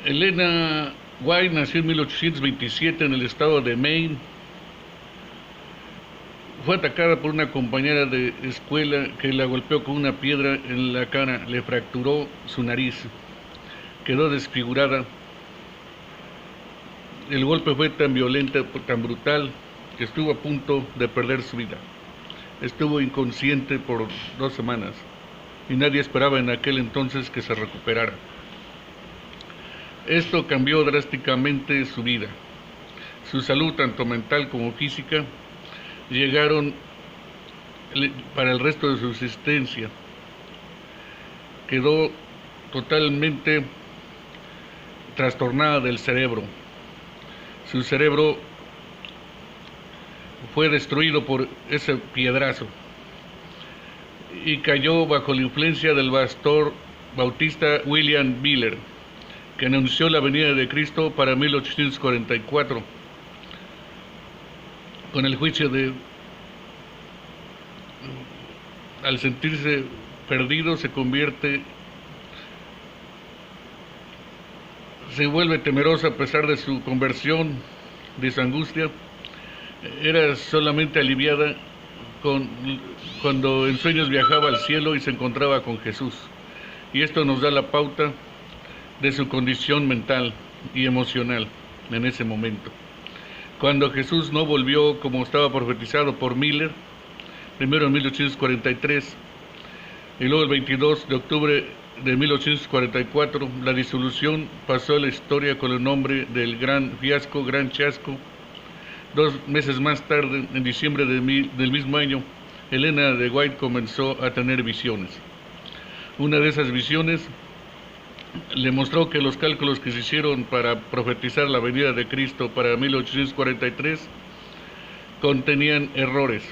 Elena White nació en 1827 en el estado de Maine. Fue atacada por una compañera de escuela que la golpeó con una piedra en la cara, le fracturó su nariz, quedó desfigurada. El golpe fue tan violento, tan brutal, que estuvo a punto de perder su vida. Estuvo inconsciente por 2 semanas y nadie esperaba en aquel entonces que se recuperara. Esto cambió drásticamente su vida. Su salud, tanto mental como física, llegaron para el resto de su existencia. Quedó totalmente trastornada del cerebro. Su cerebro fue destruido por ese piedrazo y cayó bajo la influencia del pastor bautista William Miller, que anunció la venida de Cristo para 1844. Con el juicio al sentirse perdido, se vuelve temerosa a pesar de su conversión, de su angustia. Era solamente aliviada cuando en sueños viajaba al cielo y se encontraba con Jesús. Y esto nos da la pauta de su condición mental y emocional en ese momento. Cuando Jesús no volvió como estaba profetizado por Miller, primero en 1843, y luego el 22 de octubre de 1844, la disolución pasó a la historia con el nombre del gran fiasco, gran chasco. 2 meses más tarde, en diciembre del mismo año, Elena de White comenzó a tener visiones. Una de esas visiones le mostró que los cálculos que se hicieron para profetizar la venida de Cristo para 1843 contenían errores,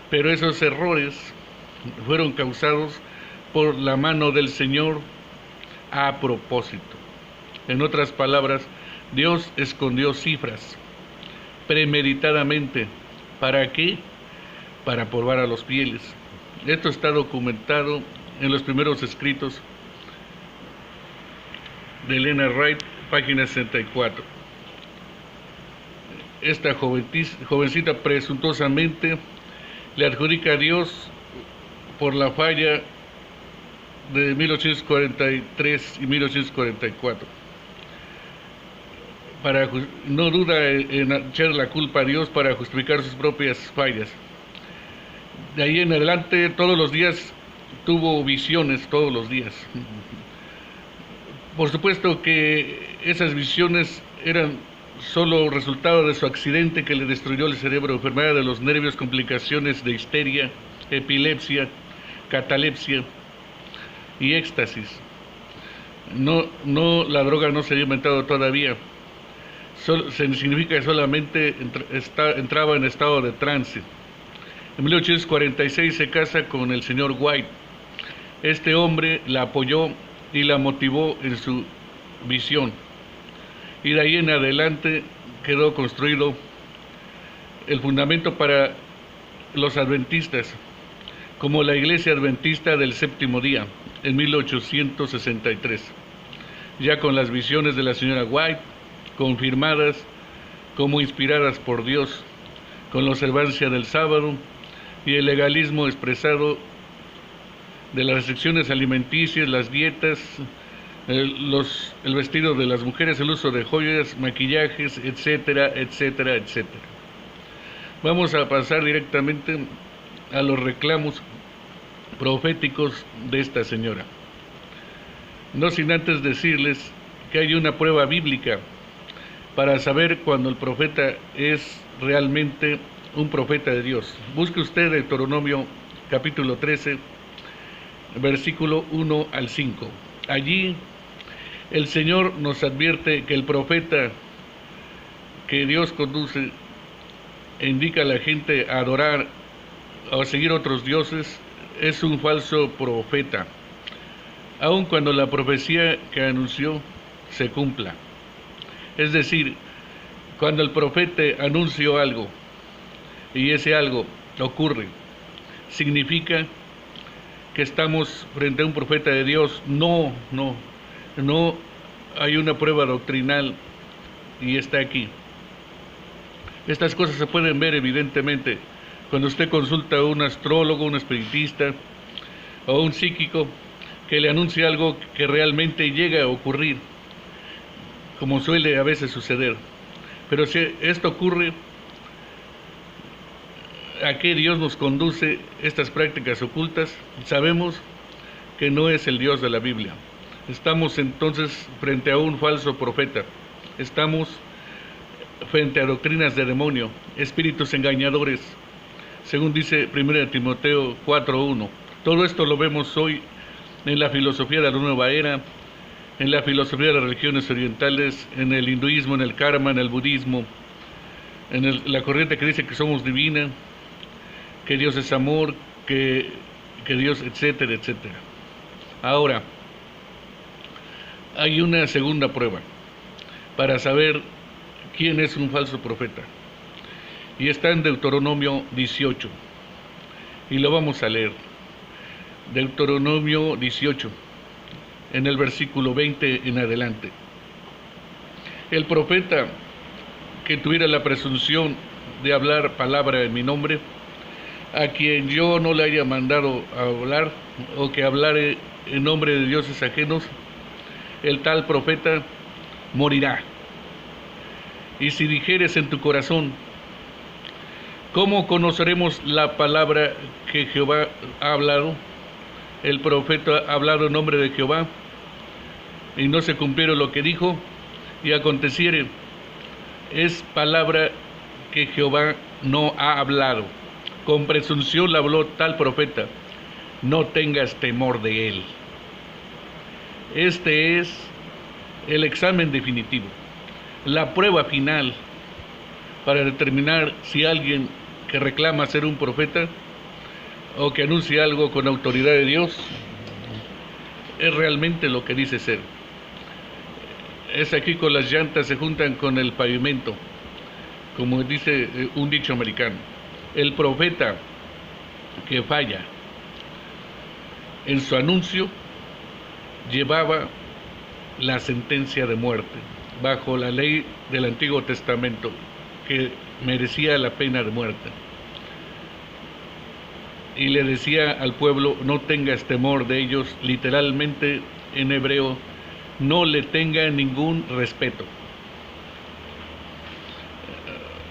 pero esos errores fueron causados por la mano del Señor a propósito. En otras palabras, Dios escondió cifras premeditadamente. ¿Para qué? Para probar a los fieles. Esto está documentado en los primeros escritos de Elena Wright, página 64. Esta jovencita presuntuosamente le adjudica a Dios por la falla de 1843 y 1844. No duda en echar la culpa a Dios para justificar sus propias fallas. De ahí en adelante, todos los días tuvo visiones, todos los días. Por supuesto que esas visiones eran solo resultado de su accidente que le destruyó el cerebro, enfermedad de los nervios, complicaciones de histeria, epilepsia, catalepsia y éxtasis. La droga no se había inventado todavía. Significa que solamente entraba en estado de trance. En 1846 se casa con el señor White. Este hombre la apoyó y la motivó en su visión. Y de ahí en adelante quedó construido el fundamento para los adventistas, como la Iglesia Adventista del Séptimo Día, en 1863, ya con las visiones de la señora White, confirmadas como inspiradas por Dios, con la observancia del sábado y el legalismo expresado de las restricciones alimenticias, las dietas, el vestido de las mujeres, el uso de joyas, maquillajes, etcétera, etcétera, etcétera. Vamos a pasar directamente a los reclamos proféticos de esta señora. No sin antes decirles que hay una prueba bíblica para saber cuando el profeta es realmente un profeta de Dios. Busque usted Deuteronomio capítulo 13, versículo 1 al 5. Allí el Señor nos advierte que el profeta que Dios conduce e indica a la gente a adorar o a seguir otros dioses es un falso profeta, aun cuando la profecía que anunció se cumpla. Es decir, cuando el profeta anunció algo y ese algo ocurre, significa que estamos frente a un profeta de Dios, no hay una prueba doctrinal y está aquí. Estas cosas se pueden ver evidentemente cuando usted consulta a un astrólogo, un espiritista o un psíquico que le anuncia algo que realmente llega a ocurrir, como suele a veces suceder. Pero si esto ocurre, ¿a qué Dios nos conduce estas prácticas ocultas? Sabemos que no es el Dios de la Biblia. Estamos entonces frente a un falso profeta. Estamos frente a doctrinas de demonio, espíritus engañadores, según dice 1 Timoteo 4:1. Todo esto lo vemos hoy en la filosofía de la nueva era, en la filosofía de las religiones orientales, en el hinduismo, en el karma, en el budismo, en la corriente que dice que somos divina, que Dios es amor, que Dios, etcétera, etcétera. Ahora, hay una segunda prueba para saber quién es un falso profeta. Y está en Deuteronomio 18. Y lo vamos a leer. Deuteronomio 18, en el versículo 20 en adelante. El profeta que tuviera la presunción de hablar palabra en mi nombre, a quien yo no le haya mandado a hablar, o que hablare en nombre de dioses ajenos, el tal profeta morirá. Y si dijeres en tu corazón, ¿cómo conoceremos la palabra que Jehová ha hablado? El profeta ha hablado en nombre de Jehová, y no se cumplieron lo que dijo, y aconteciere, es palabra que Jehová no ha hablado. Con presunción la habló tal profeta, no tengas temor de él. Este es el examen definitivo, la prueba final para determinar si alguien que reclama ser un profeta o que anuncia algo con autoridad de Dios es realmente lo que dice ser. Es aquí con las llantas se juntan con el pavimento, como dice un dicho americano. El profeta que falla en su anuncio llevaba la sentencia de muerte bajo la ley del Antiguo Testamento, que merecía la pena de muerte. Y le decía al pueblo, no tengas temor de ellos, literalmente en hebreo, no le tenga ningún respeto.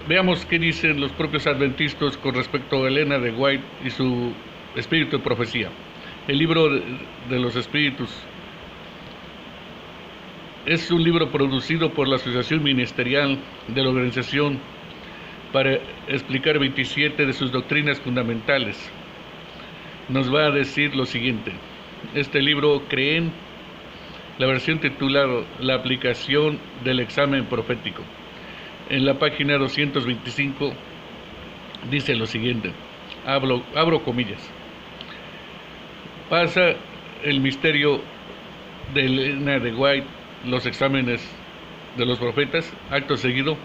Veamos qué dicen los propios adventistas con respecto a Elena de White y su espíritu de profecía. El libro de los espíritus es un libro producido por la Asociación Ministerial de la Organización para explicar 27 de sus doctrinas fundamentales. Nos va a decir lo siguiente. Este libro creen la versión titulada La aplicación del examen profético. En la página 225 dice lo siguiente, abro comillas. Pasa el misterio de Elena de White, los exámenes de los profetas, acto seguido,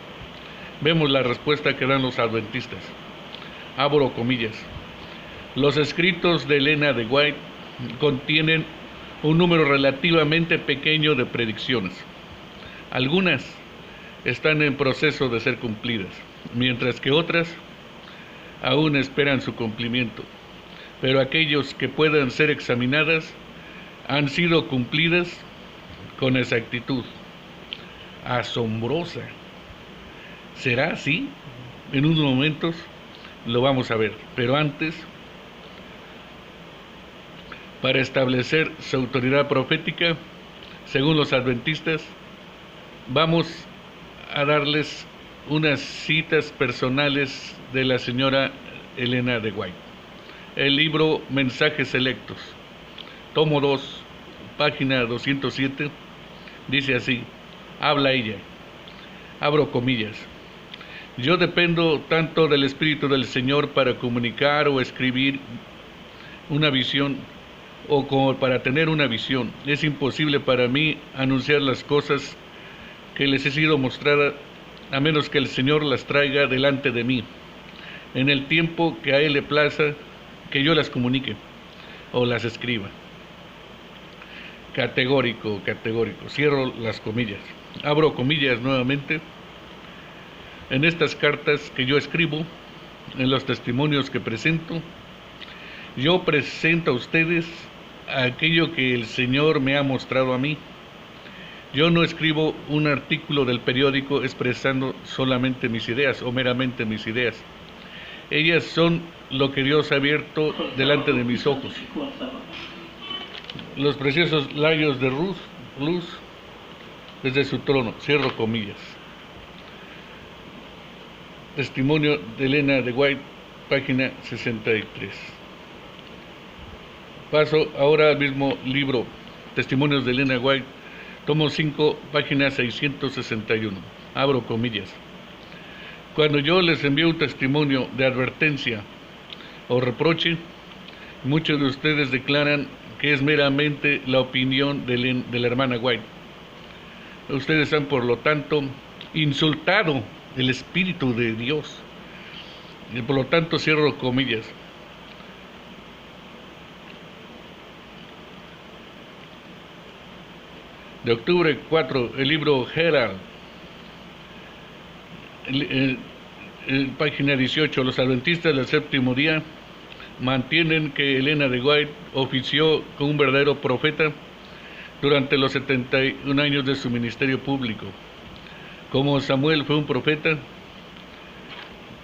vemos la respuesta que dan los adventistas. Abro comillas. Los escritos de Elena de White contienen un número relativamente pequeño de predicciones. Algunas están en proceso de ser cumplidas, mientras que otras aún esperan su cumplimiento. Pero aquellos que puedan ser examinadas han sido cumplidas con exactitud. Asombrosa. ¿Será así? En unos momentos lo vamos a ver, pero antes, para establecer su autoridad profética, según los adventistas, vamos a darles unas citas personales de la señora Elena de White. El libro Mensajes Selectos, tomo 2, página 207, dice así, habla ella, abro comillas, yo dependo tanto del Espíritu del Señor para comunicar o escribir una visión, o como para tener una visión. Es imposible para mí anunciar las cosas que les he sido mostrada, a menos que el Señor las traiga delante de mí, en el tiempo que a Él le plaza que yo las comunique o las escriba. categórico, categórico. Cierro las comillas. Abro comillas nuevamente. En estas cartas que yo escribo, en los testimonios que presento, yo presento a ustedes aquello que el Señor me ha mostrado a mí. Yo no escribo un artículo del periódico expresando solamente mis ideas o meramente mis ideas. Ellas son lo que Dios ha abierto delante de mis ojos. Los preciosos labios de luz desde su trono. Cierro comillas. Testimonio de Elena de White, página 63. Paso ahora al mismo libro, Testimonios de Elena White, tomo 5, página 661. Abro comillas. Cuando yo les envío un testimonio de advertencia o reproche, muchos de ustedes declaran que es meramente la opinión de la hermana White. Ustedes han, por lo tanto, insultado el Espíritu de Dios. Y por lo tanto, cierro comillas. De octubre 4, el libro Herald, página 18, los adventistas del séptimo día mantienen que Elena de White ofició como un verdadero profeta durante los 71 años de su ministerio público. Como Samuel fue un profeta,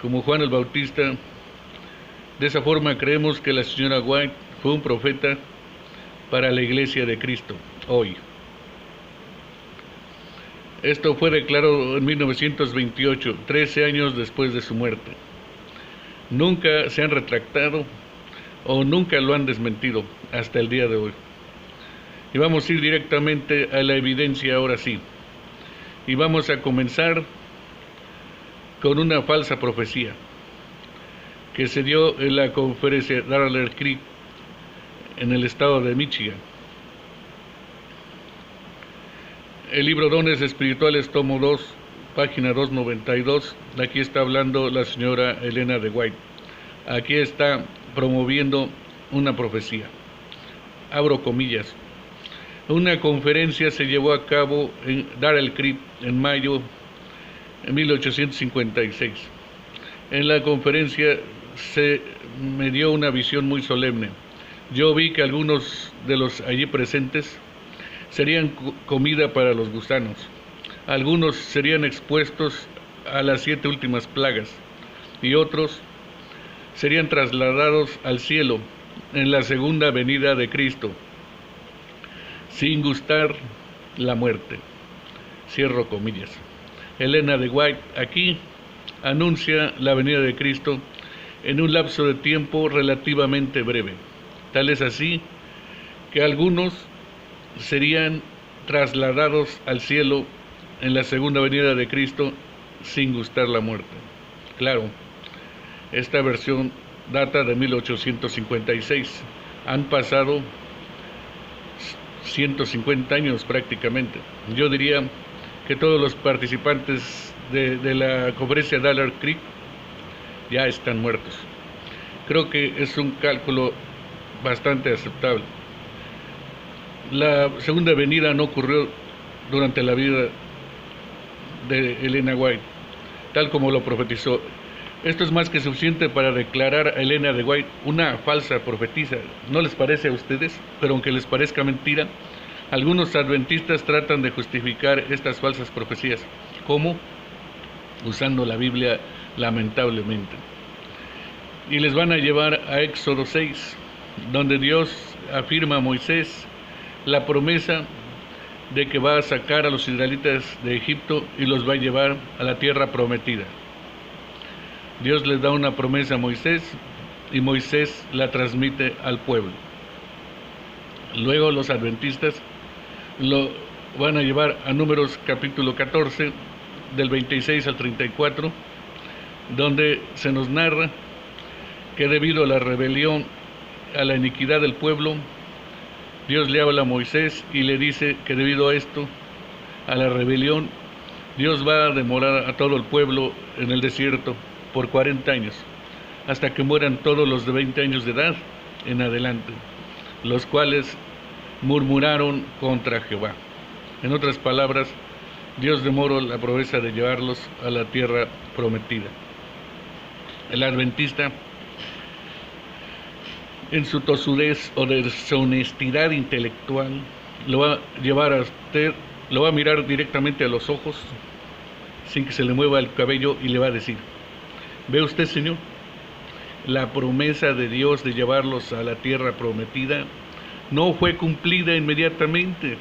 como Juan el Bautista, de esa forma creemos que la señora White fue un profeta para la Iglesia de Cristo hoy. Esto fue declarado en 1928, 13 años después de su muerte. Nunca se han retractado o nunca lo han desmentido hasta el día de hoy. Y vamos a ir directamente a la evidencia ahora sí. Y vamos a comenzar con una falsa profecía que se dio en la conferencia Darler Creek en el estado de Michigan. El libro Dones Espirituales, tomo 2, página 292. Aquí está hablando la señora Elena de White. Aquí está promoviendo una profecía. Abro comillas. Una conferencia se llevó a cabo en Darrell Creek en mayo de 1856. En la conferencia se me dio una visión muy solemne. Yo vi que algunos de los allí presentes serían comida para los gusanos. Algunos serían expuestos a las 7 últimas plagas y otros serían trasladados al cielo en la segunda venida de Cristo, sin gustar la muerte. Cierro comillas. Elena de White aquí anuncia la venida de Cristo en un lapso de tiempo relativamente breve. Tal es así que algunos serían trasladados al cielo en la segunda venida de Cristo sin gustar la muerte. Claro, esta versión data de 1856. Han pasado 150 años prácticamente. Yo diría que todos los participantes de la conferencia Darrell Creek ya están muertos. Creo que es un cálculo bastante aceptable. La segunda venida no ocurrió durante la vida de Elena White, tal como lo profetizó. Esto es más que suficiente para declarar a Elena de White una falsa profetisa. ¿No les parece a ustedes? Pero aunque les parezca mentira, algunos adventistas tratan de justificar estas falsas profecías. ¿Cómo? Usando la Biblia, lamentablemente. Y les van a llevar a Éxodo 6, donde Dios afirma a Moisés la promesa de que va a sacar a los israelitas de Egipto y los va a llevar a la tierra prometida. Dios les da una promesa a Moisés y Moisés la transmite al pueblo. Luego los adventistas lo van a llevar a Números capítulo 14, del 26 al 34, donde se nos narra que debido a la rebelión, a la iniquidad del pueblo, Dios le habla a Moisés y le dice que debido a esto, a la rebelión, Dios va a demorar a todo el pueblo en el desierto por 40 años, hasta que mueran todos los de 20 años de edad en adelante, los cuales murmuraron contra Jehová. En otras palabras, Dios demoró la promesa de llevarlos a la tierra prometida. El adventista, en su tosudez o deshonestidad intelectual, lo va a llevar a usted, lo va a mirar directamente a los ojos, sin que se le mueva el cabello, y le va a decir: ¿ve usted, Señor? La promesa de Dios de llevarlos a la tierra prometida no fue cumplida inmediatamente.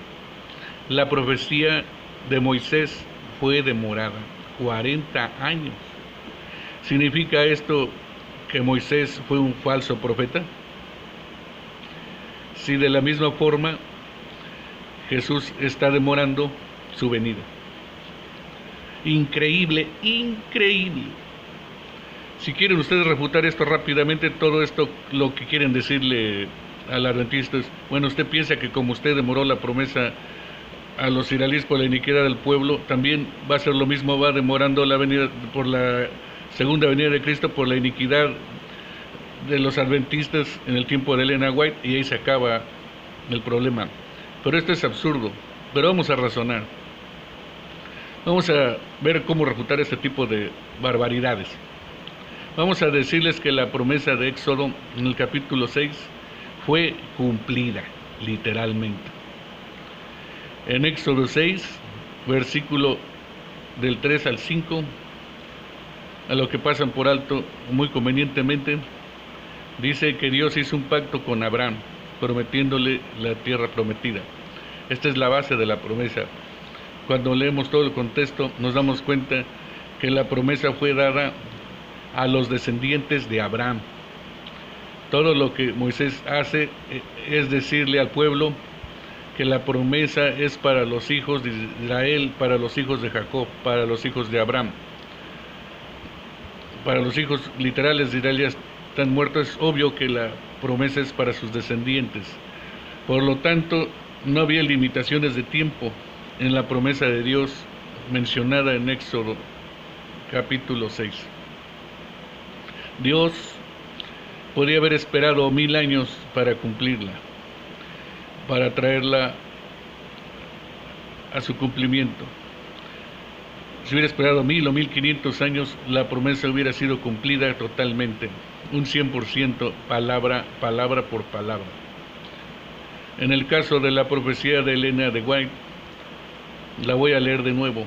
La profecía de Moisés fue demorada 40 años. ¿Significa esto que Moisés fue un falso profeta? Si de la misma forma Jesús está demorando su venida. Increíble, increíble. Si quieren ustedes refutar esto rápidamente, todo esto lo que quieren decirle al adventista es: bueno, usted piensa que como usted demoró la promesa a los israelíes por la iniquidad del pueblo, también va a ser lo mismo, va demorando la venida por la segunda venida de Cristo por la iniquidad de los adventistas en el tiempo de Elena White, y ahí se acaba el problema. Pero esto es absurdo. Pero vamos a razonar. Vamos a ver cómo refutar este tipo de barbaridades. Vamos a decirles que la promesa de Éxodo en el capítulo 6 fue cumplida, literalmente. En Éxodo 6, versículo del 3 al 5, a lo que pasan por alto muy convenientemente, dice que Dios hizo un pacto con Abraham, prometiéndole la tierra prometida. Esta es la base de la promesa. Cuando leemos todo el contexto, nos damos cuenta que la promesa fue dada a los descendientes de Abraham. Todo lo que Moisés hace es decirle al pueblo que la promesa es para los hijos de Israel, para los hijos de Jacob, para los hijos de Abraham. Para los hijos literales de Israel ya están muertos, es obvio que la promesa es para sus descendientes. Por lo tanto, no había limitaciones de tiempo en la promesa de Dios mencionada en Éxodo capítulo 6. Dios podría haber esperado 1000 años para cumplirla, para traerla a su cumplimiento. Si hubiera esperado 1000 o 1500 años, la promesa hubiera sido cumplida totalmente, un 100%, palabra por palabra. En el caso de la profecía de Elena de White, la voy a leer de nuevo,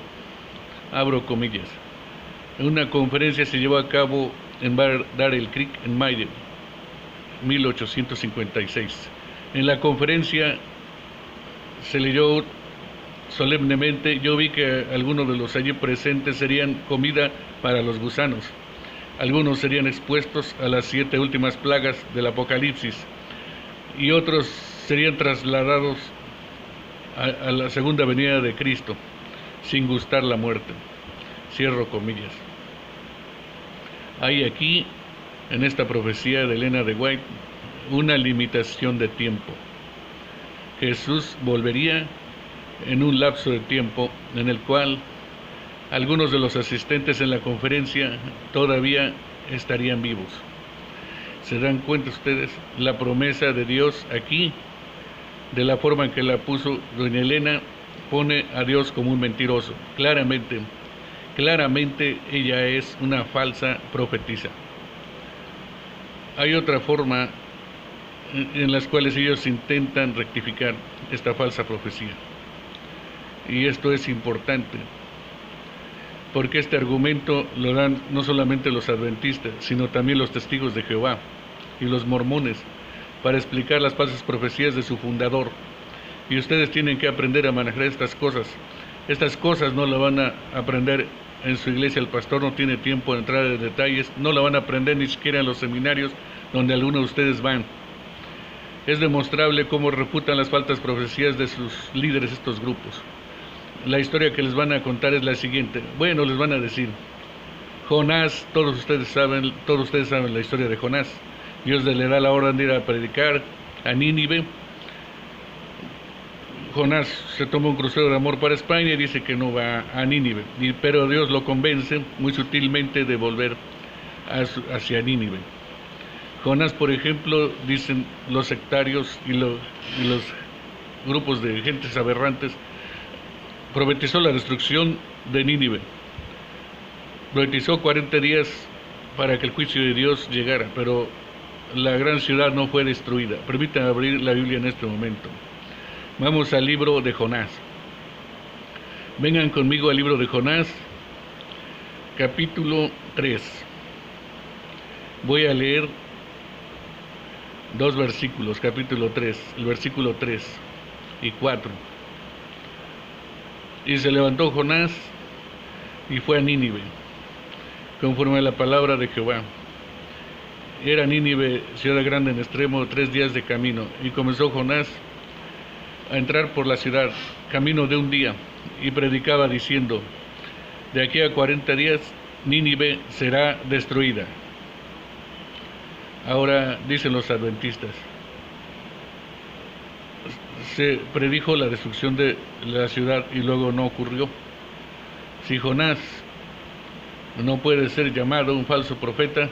abro comillas. En una conferencia se llevó a cabo en Battle Creek, en mayo 1856. En la conferencia se leyó solemnemente: yo vi que algunos de los allí presentes serían comida para los gusanos. Algunos serían expuestos a las 7 últimas plagas del Apocalipsis, y otros serían trasladados a la segunda venida de Cristo, sin gustar la muerte. Cierro comillas. Hay aquí, en esta profecía de Elena de White, una limitación de tiempo. Jesús volvería en un lapso de tiempo en el cual algunos de los asistentes en la conferencia todavía estarían vivos. ¿Se dan cuenta ustedes? La promesa de Dios aquí, de la forma en que la puso doña Elena, pone a Dios como un mentiroso. Claramente ella es una falsa profetisa. Hay otra forma en las cuales ellos intentan rectificar esta falsa profecía. Y esto es importante, porque este argumento lo dan no solamente los adventistas, sino también los testigos de Jehová y los mormones, para explicar las falsas profecías de su fundador. Y ustedes tienen que aprender a manejar estas cosas. Estas cosas no las van a aprender en su iglesia, el pastor no tiene tiempo de entrar en detalles, no la van a aprender ni siquiera en los seminarios donde algunos de ustedes van. Es demostrable cómo refutan las falsas profecías de sus líderes estos grupos. La historia que les van a contar es la siguiente. Bueno, les van a decir: Jonás, todos ustedes saben la historia de Jonás. Dios le da la orden de ir a predicar a Nínive. Jonás se toma un crucero de amor para España y dice que no va a Nínive, pero Dios lo convence muy sutilmente de volver hacia Nínive. Jonás, por ejemplo, dicen los sectarios y los grupos de gentes aberrantes, profetizó la destrucción de Nínive. Profetizó 40 días para que el juicio de Dios llegara, pero la gran ciudad no fue destruida. Permítanme abrir la Biblia en este momento. Vamos al libro de Jonás. Vengan conmigo al libro de Jonás, capítulo 3. Voy a leer dos versículos, capítulo 3, el versículo 3 y 4. Y se levantó Jonás y fue a Nínive, conforme a la palabra de Jehová. Era Nínive ciudad grande en extremo, 3 días de camino, y comenzó Jonás a entrar por la ciudad, camino de un día, y predicaba diciendo: de aquí a 40 días Nínive será destruida. Ahora dicen los adventistas, se predijo la destrucción de la ciudad y luego no ocurrió. Si Jonás no puede ser llamado un falso profeta,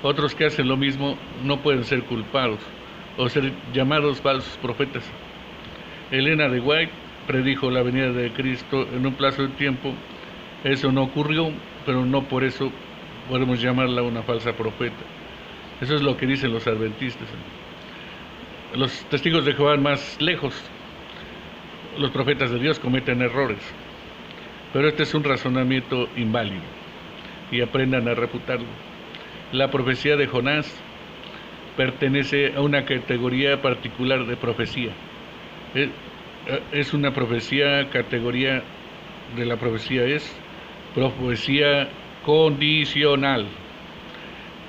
otros que hacen lo mismo no pueden ser culpados o ser llamados falsos profetas. Elena de White predijo la venida de Cristo en un plazo de tiempo. Eso no ocurrió, pero no por eso podemos llamarla una falsa profeta. Eso es lo que dicen los adventistas. Los testigos de Jehová más lejos, los profetas de Dios cometen errores, pero este es un razonamiento inválido y aprendan a refutarlo. La profecía de Jonás pertenece a una categoría particular de profecía. Es una profecía, categoría de la profecía es profecía condicional.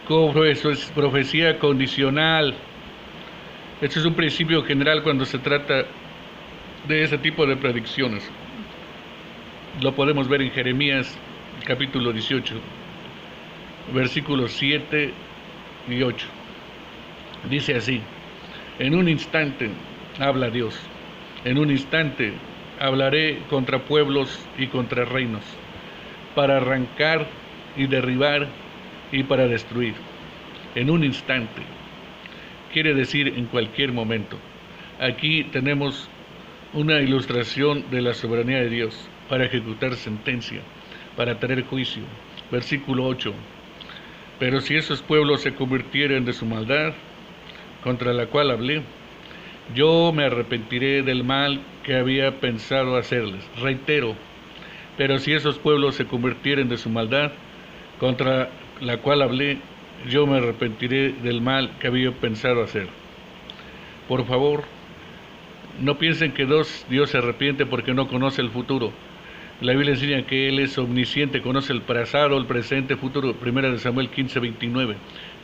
Eso es profecía condicional. Este es un principio general cuando se trata de ese tipo de predicciones. Lo podemos ver en Jeremías capítulo 18, versículos 7 y 8. Dice así: en un instante habla Dios, en un instante hablaré contra pueblos y contra reinos, para arrancar y derribar y para destruir. En un instante quiere decir en cualquier momento. Aquí tenemos una ilustración de la soberanía de Dios para ejecutar sentencia, para traer juicio. Versículo 8. Pero si esos pueblos se convirtieren de su maldad, contra la cual hablé, yo me arrepentiré del mal que había pensado hacerles. Reitero, pero si esos pueblos se convirtieren de su maldad, contra la cual hablé, yo me arrepentiré del mal que había pensado hacer. Por favor, no piensen que Dios se arrepiente porque no conoce el futuro. La Biblia enseña que Él es omnisciente, conoce el pasado, el presente, el futuro. 1 Samuel 15:29.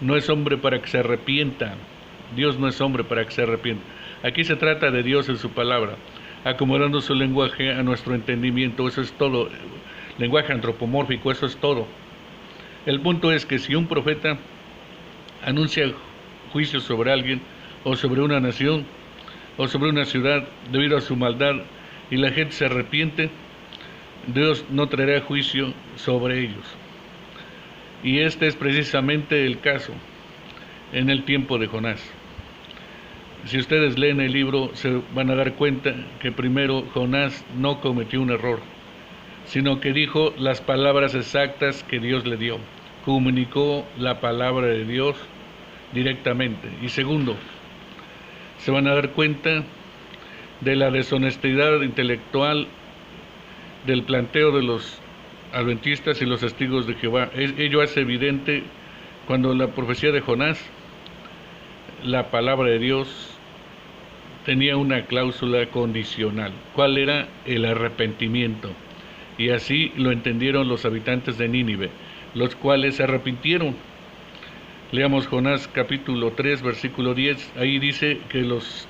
No es hombre para que se arrepienta. Dios no es hombre para que se arrepienta. Aquí se trata de Dios en su palabra, acomodando su lenguaje a nuestro entendimiento. Eso es todo. Lenguaje antropomórfico, eso es todo. El punto es que si un profeta anuncia juicio sobre alguien, o sobre una nación, o sobre una ciudad, debido a su maldad, y la gente se arrepiente, Dios no traerá juicio sobre ellos. Y este es precisamente el caso en el tiempo de Jonás. Si ustedes leen el libro, se van a dar cuenta que primero Jonás no cometió un error, sino que dijo las palabras exactas que Dios le dio. Comunicó la palabra de Dios directamente. Y segundo, se van a dar cuenta de la deshonestidad intelectual del planteo de los adventistas y los testigos de Jehová. Ello hace evidente cuando la profecía de Jonás, la palabra de Dios, tenía una cláusula condicional. ¿Cuál era? El arrepentimiento. Y así lo entendieron los habitantes de Nínive, los cuales se arrepintieron. Leamos Jonás capítulo 3, versículo 10. Ahí dice que los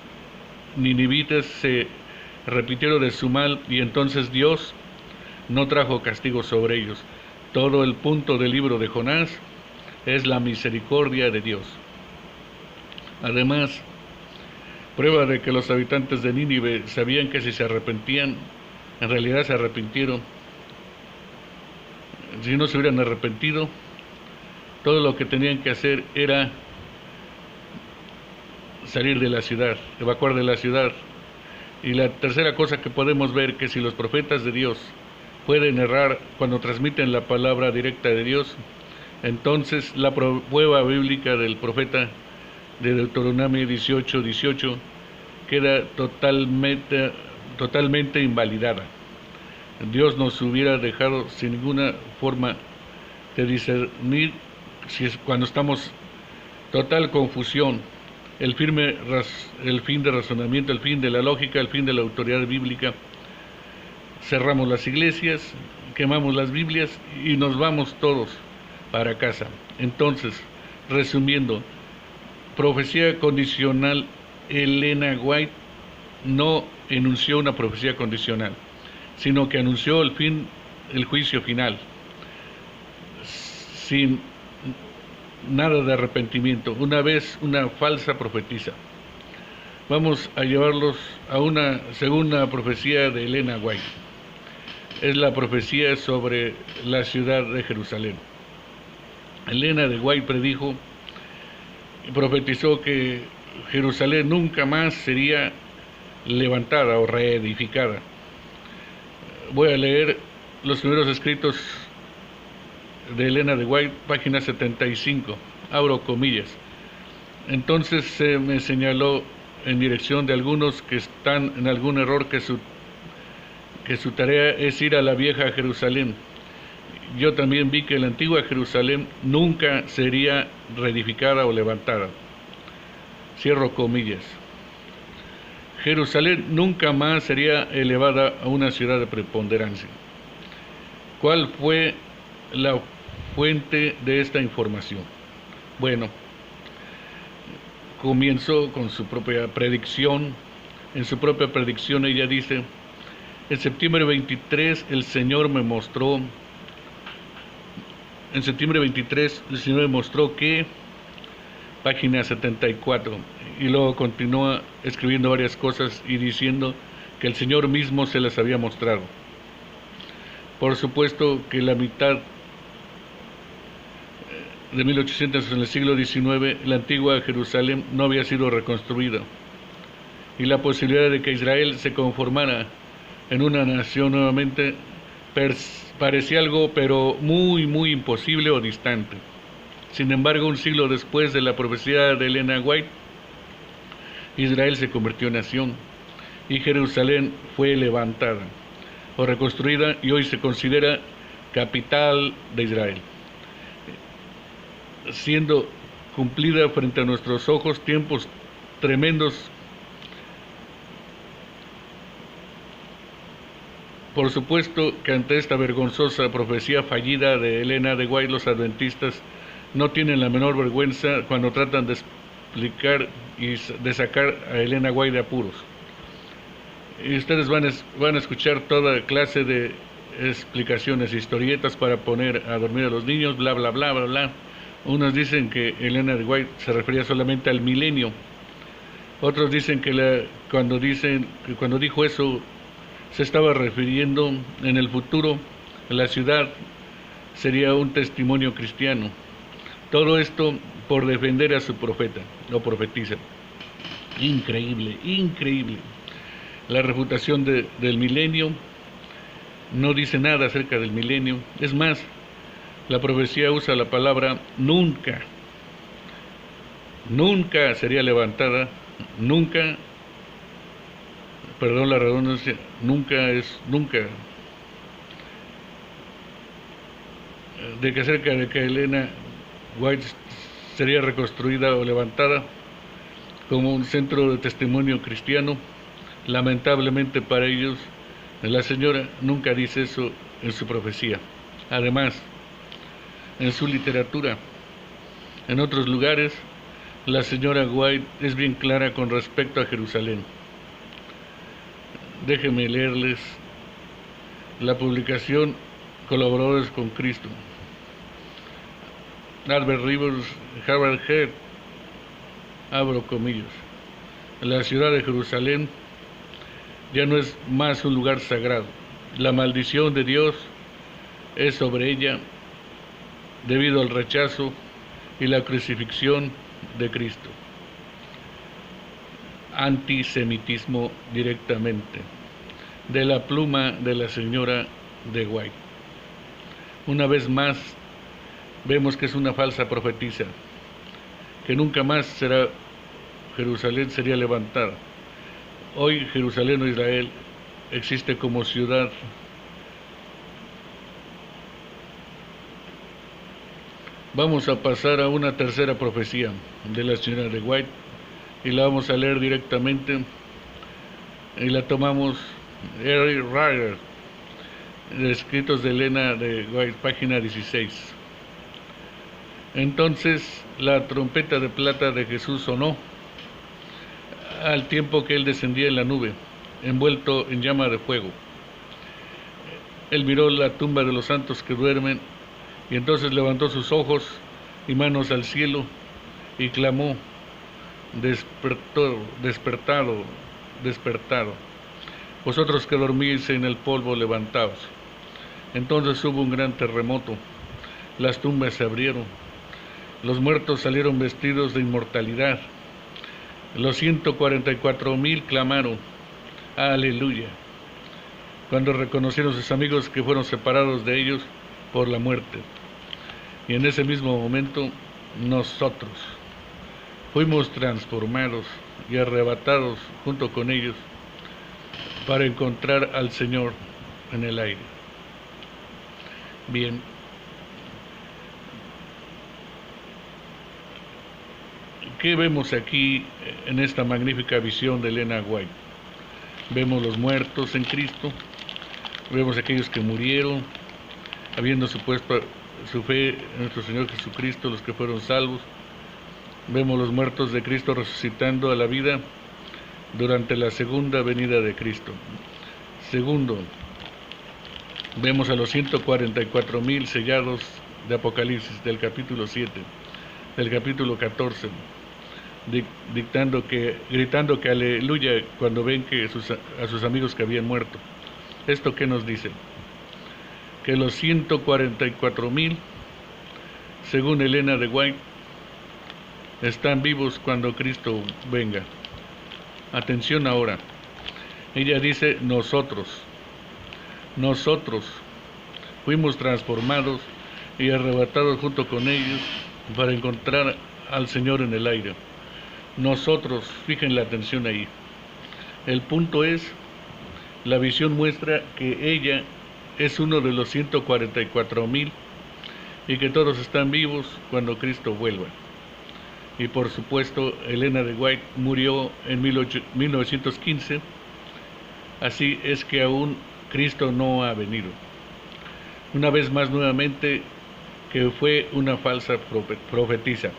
ninivitas se arrepintieron de su mal y entonces Dios no trajo castigo sobre ellos. Todo el punto del libro de Jonás es la misericordia de Dios. Además, prueba de que los habitantes de Nínive sabían que si se arrepentían, en realidad se arrepintieron. Si no se hubieran arrepentido, todo lo que tenían que hacer era salir de la ciudad, evacuar de la ciudad. Y la tercera cosa que podemos ver, que si los profetas de Dios pueden errar cuando transmiten la palabra directa de Dios, entonces la prueba bíblica del profeta de Deuteronomio 18:18 queda totalmente invalidada. Dios nos hubiera dejado sin ninguna forma de discernir si es cuando estamos total confusión, el fin de razonamiento, el fin de la lógica, el fin de la autoridad bíblica. Cerramos las iglesias, quemamos las Biblias y nos vamos todos para casa. Entonces, resumiendo, profecía condicional. Elena White no enunció una profecía condicional, sino que anunció el juicio final, sin nada de arrepentimiento, una falsa profetisa. Vamos a llevarlos a una segunda profecía de Elena White. Es la profecía sobre la ciudad de Jerusalén. Elena de White predijo y profetizó que Jerusalén nunca más sería levantada o reedificada. Voy a leer los primeros escritos de Elena de White, página 75, abro comillas. Entonces se me señaló en dirección de algunos que están en algún error que su tarea es ir a la vieja Jerusalén. Yo también vi que la antigua Jerusalén nunca sería reedificada o levantada. Cierro comillas. Jerusalén nunca más sería elevada a una ciudad de preponderancia. ¿Cuál fue la fuente de esta información? Bueno, comienzo con su propia predicción. En su propia predicción ella dice: en septiembre 23 el Señor me mostró que, página 74, y luego continúa escribiendo varias cosas y diciendo que el Señor mismo se las había mostrado. Por supuesto que la mitad de 1800, en el siglo XIX, la antigua Jerusalén no había sido reconstruida, y la posibilidad de que Israel se conformara en una nación nuevamente parecía algo pero muy imposible o distante. Sin embargo, un siglo después de la profecía de Elena White, Israel se convirtió en nación y Jerusalén fue levantada o reconstruida y hoy se considera capital de Israel, siendo cumplida frente a nuestros ojos tiempos tremendos. Por supuesto que ante esta vergonzosa profecía fallida de Elena de White, los adventistas no tienen la menor vergüenza cuando tratan de explicar y de sacar a Elena White de apuros. Y ustedes van a escuchar toda clase de explicaciones, historietas para poner a dormir a los niños, bla bla bla bla bla. Unos dicen que Elena de White se refería solamente al milenio. Otros dicen que cuando dijo eso se estaba refiriendo en el futuro, la ciudad sería un testimonio cristiano. Todo esto por defender a su profeta, o profetisa. Increíble, increíble. La refutación del milenio no dice nada acerca del milenio. Es más, la profecía usa la palabra nunca. Nunca sería levantada, nunca, perdón la redundancia, nunca es nunca. De que acerca de que Elena White sería reconstruida o levantada como un centro de testimonio cristiano, lamentablemente para ellos, la señora nunca dice eso en su profecía. Además, en su literatura, en otros lugares, la señora White es bien clara con respecto a Jerusalén. Déjenme leerles la publicación Colaboradores con Cristo. Albert Rivers, Harvard Head, abro comillas. La ciudad de Jerusalén ya no es más un lugar sagrado. La maldición de Dios es sobre ella debido al rechazo y la crucifixión de Cristo. antisemitismo directamente, de la pluma de la señora de White. Una vez más, vemos que es una falsa profetisa, que nunca más Jerusalén sería levantada. Hoy Jerusalén o Israel existe como ciudad. Vamos a pasar a una tercera profecía de la señora de White y la vamos a leer directamente y la tomamos Eric Ryder, de escritos de Elena de White, página 16. Entonces la trompeta de plata de Jesús sonó al tiempo que él descendía en la nube, envuelto en llama de fuego. Él miró la tumba de los santos que duermen, y entonces levantó sus ojos y manos al cielo y clamó: despertado, vosotros que dormís en el polvo, levantaos. Entonces hubo un gran terremoto, las tumbas se abrieron, los muertos salieron vestidos de inmortalidad. Los 144,000 clamaron: aleluya, cuando reconocieron a sus amigos que fueron separados de ellos por la muerte. Y en ese mismo momento nosotros fuimos transformados y arrebatados junto con ellos para encontrar al Señor en el aire. Bien, ¿qué vemos aquí en esta magnífica visión de Elena White? Vemos los muertos en Cristo, vemos aquellos que murieron, habiendo supuesto su fe en nuestro Señor Jesucristo, los que fueron salvos. Vemos los muertos de Cristo resucitando a la vida durante la segunda venida de Cristo. Segundo, vemos a los 144,000 sellados de Apocalipsis, del capítulo 7, del capítulo 14, gritando que aleluya cuando ven que a sus amigos que habían muerto. ¿Esto qué nos dice? Que los 144,000, según Elena de White, están vivos cuando Cristo venga. Atención ahora. Ella dice nosotros fuimos transformados y arrebatados junto con ellos para encontrar al Señor en el aire. Nosotros, fijen la atención ahí. El punto es, la visión muestra que ella es uno de los 144,000 y que todos están vivos cuando Cristo vuelva. Y por supuesto, Elena de White murió en 1915, así es que aún Cristo no ha venido. Una vez más, nuevamente, que fue una falsa profetisa.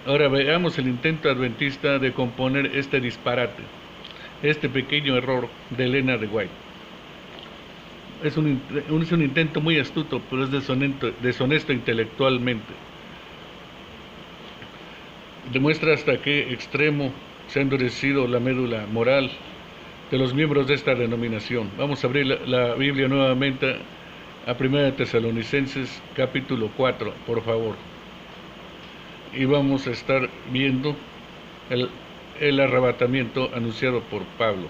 Ahora veamos el intento adventista de componer este disparate, este pequeño error de Elena de White. Es un intento muy astuto, pero es deshonesto intelectualmente. Demuestra hasta qué extremo se ha endurecido la médula moral de los miembros de esta denominación. Vamos a abrir la Biblia nuevamente a 1 Tesalonicenses capítulo 4, por favor. Y vamos a estar viendo el arrebatamiento anunciado por Pablo.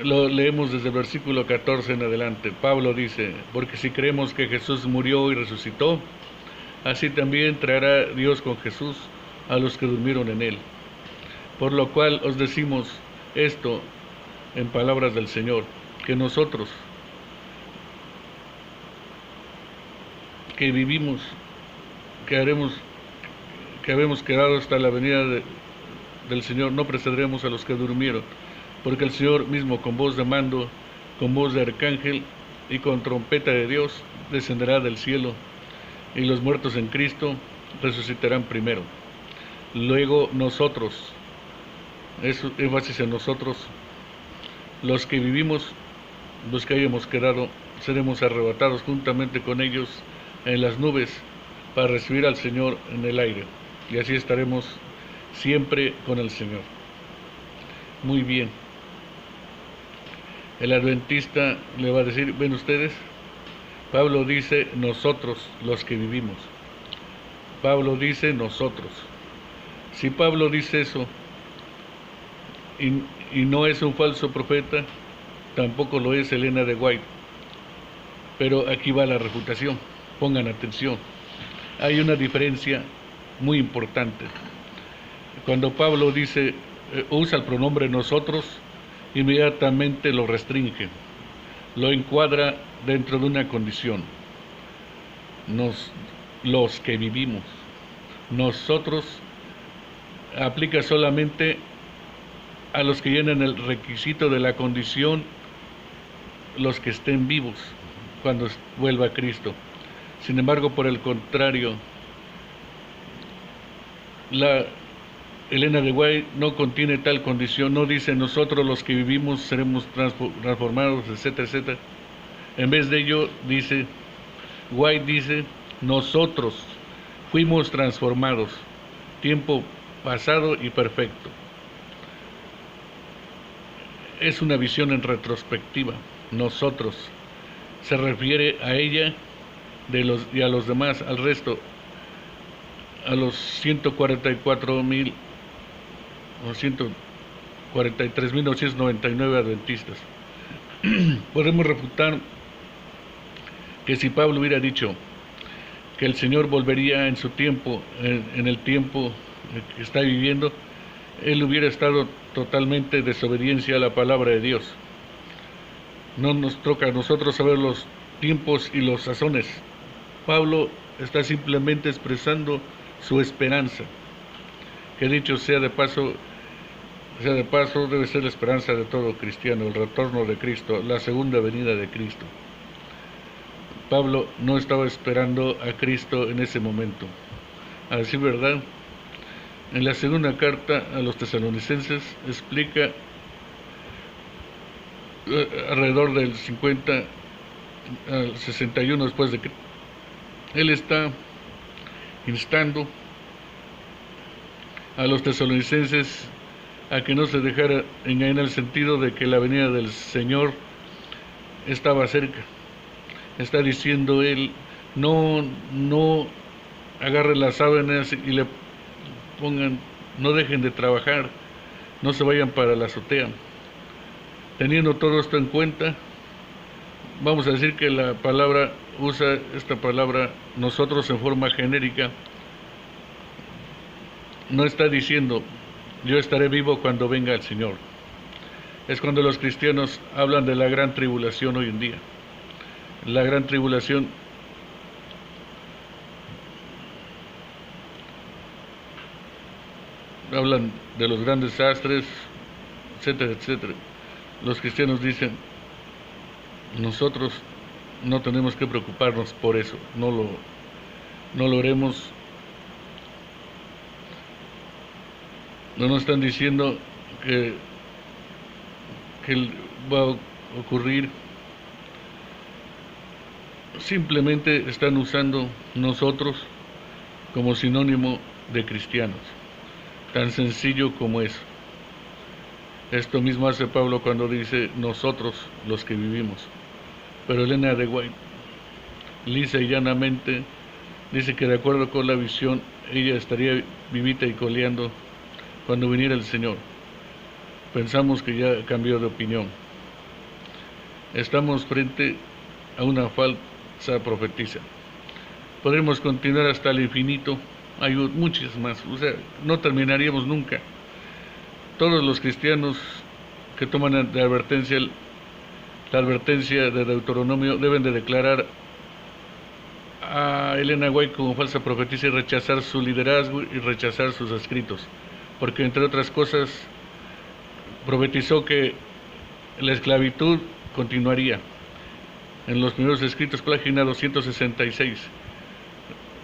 Lo leemos desde el versículo 14 en adelante. Pablo dice: porque si creemos que Jesús murió y resucitó, así también traerá Dios con Jesús a los que durmieron en él. Por lo cual os decimos esto en palabras del Señor, que nosotros que vivimos, que habemos quedado hasta la venida del Señor, no precederemos a los que durmieron, porque el Señor mismo, con voz de mando, con voz de arcángel y con trompeta de Dios, descenderá del cielo, y los muertos en Cristo resucitarán primero. Luego nosotros, eso énfasis en nosotros, los que vivimos, los que hayamos quedado, seremos arrebatados juntamente con ellos en las nubes para recibir al Señor en el aire, y así estaremos siempre con el Señor. Muy bien. El adventista le va a decir: ven ustedes, Pablo dice nosotros los que vivimos. Pablo dice nosotros. Si Pablo dice eso y no es un falso profeta, tampoco lo es Elena de White. Pero aquí va la refutación, pongan atención. Hay una diferencia muy importante. Cuando Pablo dice, usa el pronombre nosotros, inmediatamente lo restringe, lo encuadra dentro de una condición. Los que vivimos. Nosotros aplica solamente a los que llenan el requisito de la condición, los que estén vivos cuando vuelva Cristo. Sin embargo, por el contrario, la Elena de White no contiene tal condición, no dice nosotros los que vivimos seremos transformados, etcétera, etcétera. En vez de ello, White dice, nosotros fuimos transformados, tiempo pasado y perfecto. Es una visión en retrospectiva. Nosotros se refiere a ella y a los demás, al resto, a los 144.000 o 143.999 adventistas. Podemos refutar que si Pablo hubiera dicho que el Señor volvería en su tiempo, en el tiempo que está viviendo, él hubiera estado totalmente desobediencia a la palabra de Dios. No nos toca a nosotros saber los tiempos y los sazones. Pablo está simplemente expresando su esperanza, que dicho sea de paso, debe ser la esperanza de todo cristiano, el retorno de Cristo, la segunda venida de Cristo. Pablo no estaba esperando a Cristo en ese momento. A decir verdad, en la segunda carta a los tesalonicenses explica alrededor del 50 al 61 después de que él está instando a los tesalonicenses a que no se dejara engañar en el sentido de que la venida del Señor estaba cerca. Está diciendo él, no agarren las sábanas y le pongan, no dejen de trabajar, no se vayan para la azotea. Teniendo todo esto en cuenta, vamos a decir que la palabra usa esta palabra nosotros en forma genérica. No está diciendo yo estaré vivo cuando venga el Señor. Es cuando los cristianos hablan de la gran tribulación hoy en día. La gran tribulación hablan de los grandes desastres, etcétera, etcétera. Los cristianos dicen, nosotros no tenemos que preocuparnos por eso, no lo haremos. No nos están diciendo que va a ocurrir, simplemente están usando nosotros como sinónimo de cristianos, tan sencillo como eso. Esto mismo hace Pablo cuando dice nosotros los que vivimos. Pero Elena de White, lisa y llanamente, dice que de acuerdo con la visión, ella estaría vivita y coleando cuando viniera el Señor. Pensamos que ya cambió de opinión. Estamos frente a una falsa profetisa. Podremos continuar hasta el infinito. Hay muchas más. O sea, no terminaríamos nunca. Todos los cristianos que toman la advertencia de Deuteronomio deben de declarar a Elena White como falsa profetisa y rechazar su liderazgo y rechazar sus escritos, porque entre otras cosas profetizó que la esclavitud continuaría. En los primeros escritos, página 266.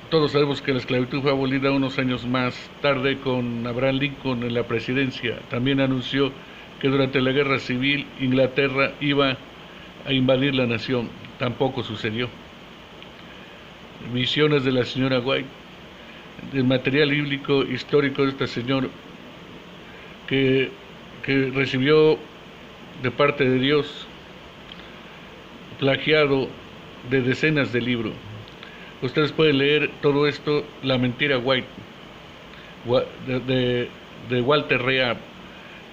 Todos sabemos que la esclavitud fue abolida unos años más tarde con Abraham Lincoln en la presidencia. También anunció que durante la guerra civil Inglaterra iba a invadir la nación. Tampoco sucedió. Visiones de la señora White, del material bíblico histórico de este señor que recibió de parte de Dios, plagiado de decenas de libros. Ustedes pueden leer todo esto, La Mentira White, de Walter Reab,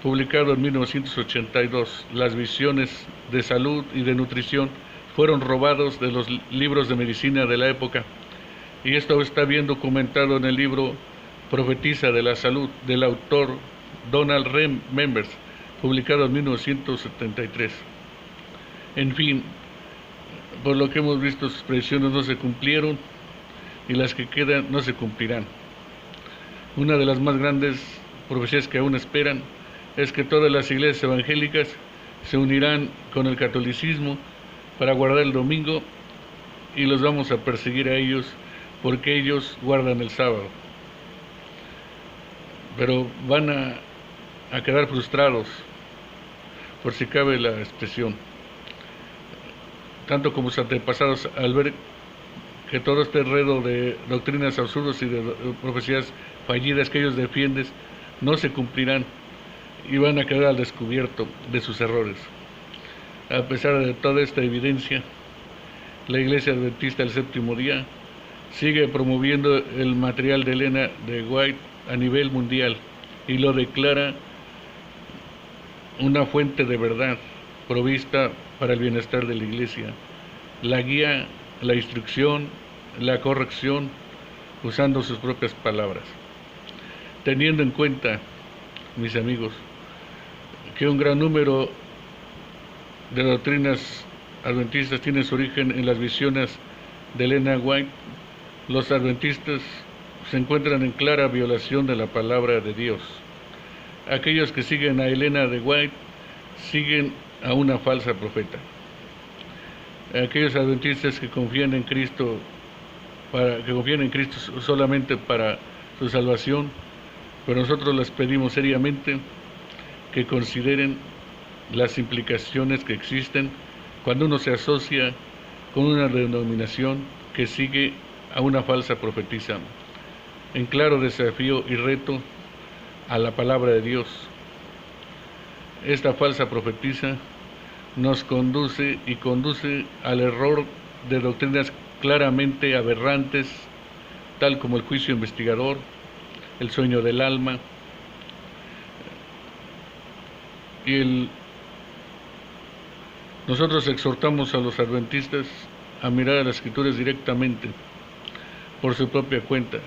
publicado en 1982. Las visiones de salud y de nutrición fueron robados de los libros de medicina de la época, y esto está bien documentado en el libro Profetiza de la Salud, del autor Donald Members, publicado en 1973. En fin, por lo que hemos visto, sus predicciones no se cumplieron y las que quedan no se cumplirán. Una de las más grandes profecías que aún esperan es que todas las iglesias evangélicas se unirán con el catolicismo para guardar el domingo, y los vamos a perseguir a ellos porque ellos guardan el sábado. Pero van a quedar frustrados, por si cabe la expresión, tanto como sus antepasados, al ver que todo este enredo de doctrinas absurdas y de profecías fallidas que ellos defienden no se cumplirán, y van a quedar al descubierto de sus errores. A pesar de toda esta evidencia, la Iglesia Adventista del Séptimo Día sigue promoviendo el material de Elena de White a nivel mundial y lo declara una fuente de verdad provista para el bienestar de la Iglesia, la guía, la instrucción, la corrección, usando sus propias palabras. Teniendo en cuenta, mis amigos, que un gran número de doctrinas adventistas tienen su origen en las visiones de Elena White, los adventistas se encuentran en clara violación de la palabra de Dios. Aquellos que siguen a Elena de White siguen a una falsa profeta. Aquellos adventistas que confían en Cristo solamente para su salvación, pero nosotros les pedimos seriamente que consideren las implicaciones que existen cuando uno se asocia con una denominación que sigue a una falsa profetisa, en claro desafío y reto a la palabra de Dios. Esta falsa profetisa nos conduce al error de doctrinas claramente aberrantes, tal como el juicio investigador, el sueño del alma y nosotros exhortamos a los adventistas a mirar a las Escrituras directamente, por su propia cuenta,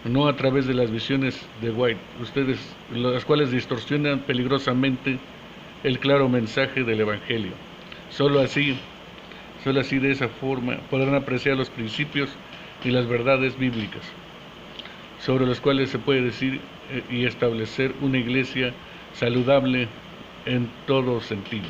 no a través de las visiones de White, las cuales distorsionan peligrosamente el claro mensaje del Evangelio. Solo así, de esa forma, podrán apreciar los principios y las verdades bíblicas, sobre los cuales se puede decir y establecer una iglesia saludable en todo sentido.